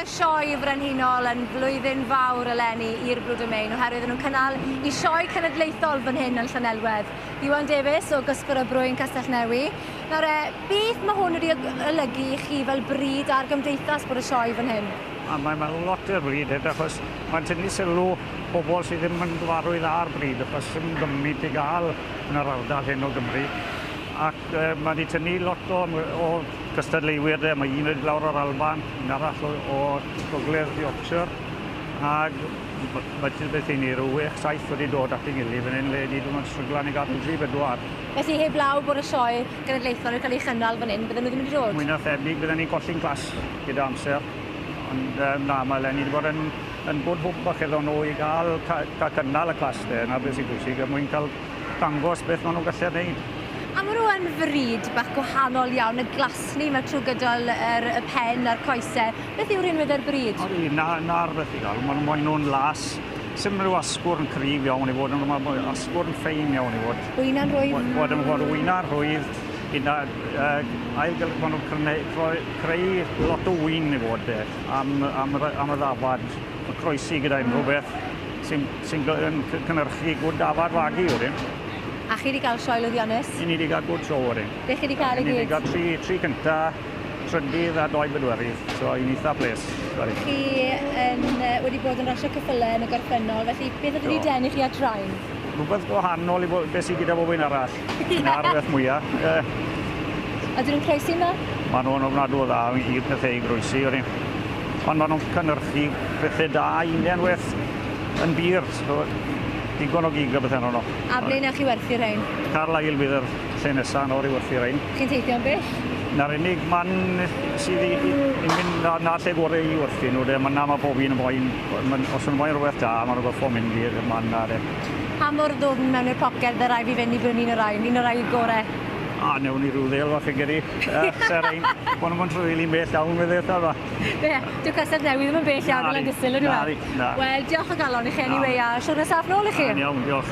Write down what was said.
sioe frenhinol yn flwyddyn fawr eleni i'r Bleu de Maine oherwydd nhw'n cynnal I sioe cenedlaethol fan hyn yn Llanelwedd. Iwan Davies o Gysgwr y Brwyn Castellnewi. Nawr beth mae hwn wedi olygu I chi fel bryd a'r gymdeithas bod y sioe fan hyn? Mae'n lot o'r bryd, achos mae'n tynnu sylw pobl sydd ddim yn gyfarwydd â'r bryd, achos ddim gymryd I gael yn yr ardal hyn o Gymru. Ac mae wedi tynnu lot o gystadleuwyr, mae un wedi lawr o'r Alban, un arall o Gogledd Yorkshire, ac mae beth i ni rhyw 6-7 wedi dod at ei gilydd fan hyn, le ni ddim yn stryglan I gadw 3-4. Felly heblaw bod y sioe genedlaethol yn cael ei chynnal fan hyn, bydden nhw ddim wedi dod? Mwy na thebyg, bydden ni'n colli'n clas gyda amser. Ond na, mae Lenny wedi bod yn bod hwb bach iddo nhw I gael cynnal y clas de, yna beth sy'n bwysig, a mwyn cael dangos beth maen nhw'n gallu gwneud. A maen nhw yn fryd bach gwahanol iawn, y glasni mae trwy gydol y pen a'r coesau. Beth yw'r un wedi'r bryd? Na'r beth I gael, maen nhw'n las. Sym rhyw asgwr yn cryf iawn I fod, mae asgwr yn ffein iawn I fod. Wyna'n rwydd? Bod yn fod wyna'n rwydd. Maen nhw'n creu lot o wyn I fod am y ddafad. Mae croesi gyda unrhyw beth sy'n cynnyrchu gwrdd dafad fagu wedyn. A chi wedi cael sioe lwyddiannus? Ni wedi cael gwrdd sio wedyn. Be chi wedi cael I gyd? Ni wedi cael 3 cynta, trydydd a 2 bedwerydd, so i'n eitha bles. Chi wedi bod yn rasio cyffylau yn y gorffennol, felly beth ydych chi denu chi at rain? Rhywbeth gwahanol I beth sydd gyda bob un arall. Na'r beth mwyaf. Ydyn nhw'n croesi yma? Maen nhw'n ofnadw o dda i'r pethau I groesi. Ond maen nhw'n cynnyrchu pethau da unwaith yn bir. Digon o giga beth yno. A ble newch chi werthu rhain? Carlisle bydd yr lle nesaf nôl I werthu rhain. Chi'n teithio'n bell? Na'r unig man sydd i'n mynd na'r lle gorau I werthu nhw. Mae pob un yn boen. Os yn boen rhywbeth da, mae nhw'n goffo mynd i'r man na. Pa mor ddwfn mewn i'r poced y rai fi fynd I brynu un o'r rai gorau? Newn ni rhyw ddel fath I gyrru. Bod nhw'n trwy'n bell iawn fydd eithaf fa. Dyw Castellnewi ddim yn bell iawn yn Langysil, ydw? Na. Wel, diolch o galon I chi anyway, a siwr nesaf nôl I chi. Iawn, diolch.